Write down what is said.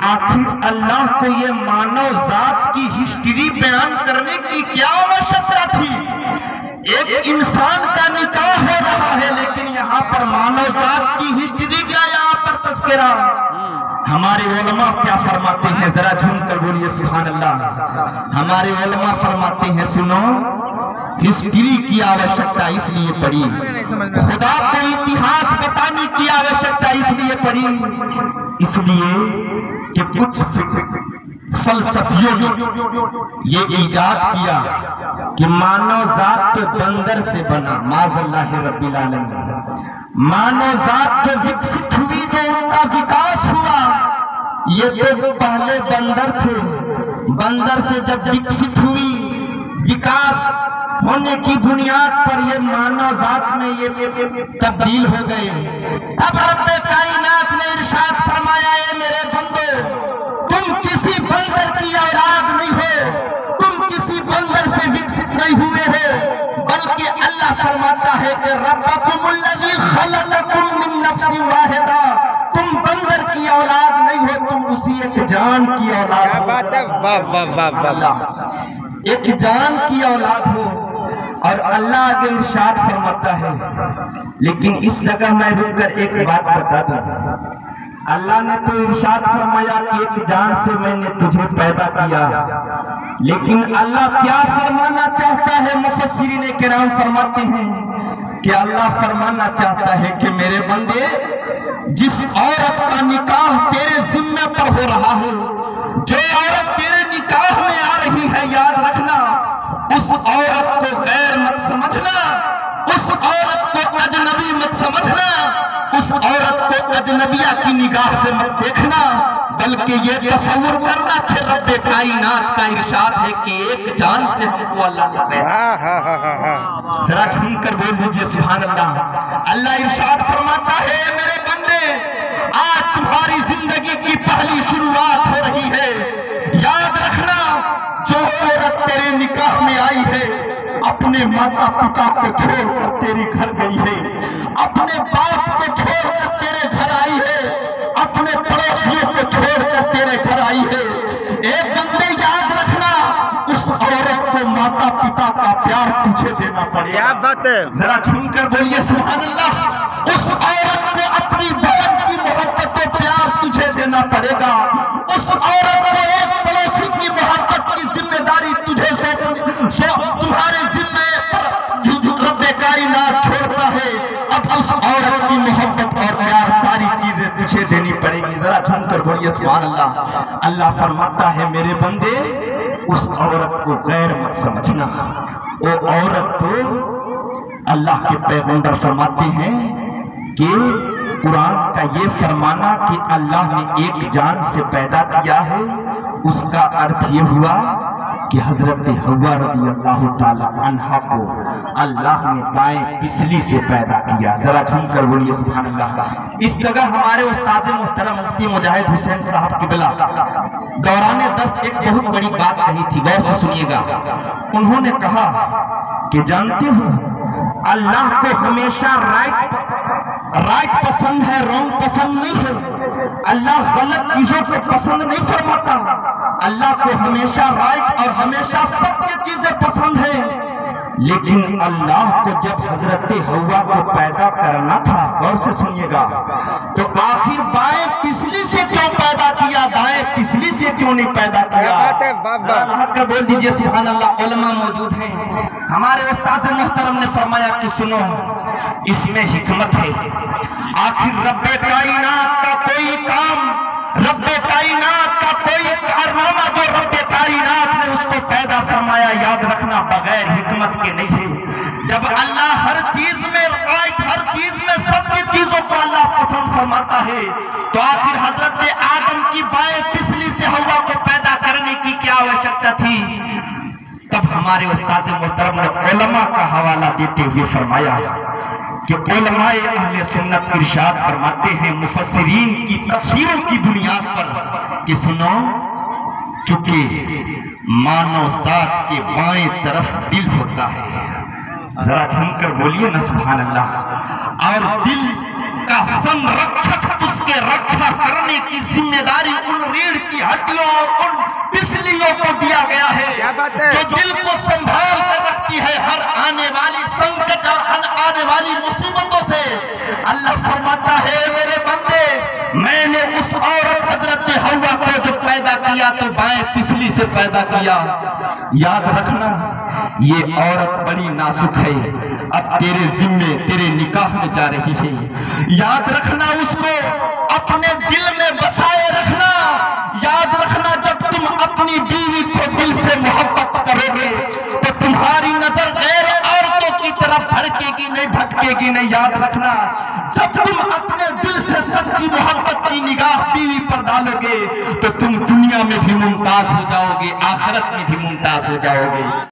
आखिर अल्लाह को ये मानव जात की हिस्ट्री बयान करने की क्या आवश्यकता थी। एक इंसान का निकाह हो रहा है, लेकिन यहाँ पर मानव जात की हिस्ट्री का यहाँ पर तस्करा। हमारे उलमा क्या फरमाते हैं, जरा झूम कर बोलिए सुभान अल्लाह। हमारे उलमा फरमाते हैं, सुनो, हिस्ट्री की आवश्यकता इसलिए पड़ी, खुदा को इतिहास बताने की आवश्यकता इसलिए पड़ी, इसलिए कि कुछ फलसफियों ने ये इजाद किया कि मानव जात तो बंदर से बना, माज़अल्लाह रब्बिल आलमीन। मानव जात जो विकसित हुई, जो उनका विकास हुआ, ये तो पहले बंदर थे। बंदर से जब विकसित हुई, विकास होने की बुनियाद पर ये मानव जात में ये तब्दील हो गए। तब रब्बे कायनात ने इरशाद फरमाया, ए मेरे बंदो, तुम किसी बंदर की औलाद नहीं हो, तुम किसी बंदर से विकसित नहीं हुए हो, बल्कि अल्लाह फरमाता है कि रब्बकुमुल्लज़ी खलक़कुम मिन नफ्सिन वाहिदा, तुम बंदर की औलाद नहीं हो, तुम उसी एक जान की औलाद हो। क्या बात है, वाह वाह वाह वाह, एक जान की औलाद हो। और अल्लाह आगे इरशाद फरमाता है, लेकिन इस जगह मैं रुककर एक बात बता दूं। अल्लाह ने तो इरशाद फरमाया कि एक जान से मैंने तुझे पैदा किया, लेकिन अल्लाह क्या फरमाना चाहता है, मुफस्सिरीन किराम फरमाते हैं कि अल्लाह फरमाना चाहता है कि मेरे बंदे, जिस औरत का निकाह तेरे जिम्मे पर हो रहा है, जो औरत तेरे निकाह में आ रही है, याद रखना, उस औरत को गैर मत समझना, उस औरत को अजनबी मत समझना, उस औरत को अजनबिया की निगाह से मत देखना, बल्कि ये तसव्वुर करना कि रब्बे कायनात का इरशाद है कि एक जान से हमको अल्लाह ने पैदा। जरा झूम कर बोल दीजिए सुभान अल्लाह। अल्लाह इरशाद फरमाता है, मेरे बंदे, आज तुम्हारी जिंदगी की पहली शुरुआत हो रही है। याद रखना, जो औरत तेरे निकाह में आई है, अपने माता पिता को छोड़कर तेरी घर गई है, अपने बाप को छोड़कर तेरे घर आई है, अपने पड़ोसियों को छोड़कर तेरे घर आई है। एक बंदे याद रखना, उस औरत को माता पिता का प्यार तुझे देना पड़ेगा। क्या बात है, जरा झूम कर बोलिए सुभान अल्लाह। उस औरत को अपनी बहन की मोहब्बत और प्यार तुझे देना पड़ेगा। उस औरत को एक पड़ोसी की मोहब्बत की जिम्मेदारी तुझे तुम्हारे जिम्मे पर रब्बे कायनात छोड़ता है। अब उस औरत की मोहब्बत और प्यार सारी चीजें तुझे देनी पड़ेगी। जरा झूम कर बोलिए सुभान अल्लाह। अल्लाह फरमाता है, मेरे बंदे, उस औरत को गैर मत समझना। वो औरत तो अल्लाह के पैगंबर फरमाते हैं कि कुरान का ये फरमाना कि अल्लाह ने एक जान से पैदा किया है, उसका अर्थ ये हुआ कि हजरत हव्वा रज़ी अल्लाह ताला अन्हा को अल्लाह ने बाएं पिछली से पैदा किया। जरा झूम कर बोलिए सुभान अल्लाह। इस जगह हमारे उस्ताद मोहतरम मुफ्ती मुजाहिद हुसैन साहब किबला दौरान दर्स एक बहुत बड़ी बात कही थी, गौर से सुनिएगा। उन्होंने कहा कि जानते हो, अल्लाह को हमेशा राइट पसंद है, रॉन्ग पसंद नहीं है। अल्लाह गलत चीजों को पसंद नहीं फरमाता। अल्लाह को हमेशा राइट और हमेशा सत्य चीजें पसंद है। लेकिन अल्लाह को जब हजरत हव्वा को पैदा करना था, गौर से सुनिएगा, तो आखिर बाएं पिछली से क्यों पैदा किया, दाएं पिछली से क्यों नहीं पैदा किया? बात है, वाह बोल दीजिए सुभान अल्लाह। उलमा मौजूद हैं, हमारे उस्ताद मोहतरम ने फरमाया कि सुनो, इसमें हिकमत है। आखिर रब्बे कायनात का कोई काम, रब्बे कायनात का कोई कारनामा जो रब्बे कायनात ने उसको पैदा फरमाया, याद रखना, बगैर हिकमत के नहीं है। जब अल्लाह हर चीज में राइट, हर चीज में सत्य चीजों को अल्लाह पसंद फरमाता है, तो आखिर हजरत आदम की बाएं पिछली से हव्वा को पैदा करने की क्या आवश्यकता थी? तब हमारे उस्ताद मोहतरम ने उलमा का हवाला देते हुए फरमाया कि उलमाए अहले सुन्नत इरशाद फरमाते हैं मुफस्सिरीन की तफसीरों की बुनियाद पर कि सुनो, चूंकि मानव जात के बाएं तरफ दिल होता है, जरा झूमकर बोलिए ना सुभान अल्लाह, और दिल का संरक्षक, उसके रक्षा करने की जिम्मेदारी उन रीढ़ جو دل کو سنبھال کر رکھتی ہے ہر آنے والی سنکٹ اور ہر آنے والی مصیبتوں سے۔ اللہ فرماتا ہے میرے بندے، میں نے اس عورت حضرت حوا کو جو پیدا کیا تو بائیں پسلی سے پیدا کیا۔ یاد رکھنا یہ عورت بڑی نازک ہے، اب تیرے ذمے تیرے نکاح میں جا رہی ہے، یاد رکھنا اس کو اپنے دل میں بسائے رکھنا۔ یاد رکھنا جب تم اپنی بیوی کو دل سے محبت کرو گے تو تمہاری نظر غیر عورتوں کی طرف بھڑکے گی نہیں، بھٹکے گی نہیں۔ یاد رکھنا جب تم اپنے دل سے سچی محبت کی نگاہ بیوی پر ڈالو گے تو تم دنیا میں بھی ممتاز ہو جاؤ گے، آخرت میں بھی ممتاز ہو جاؤ گے۔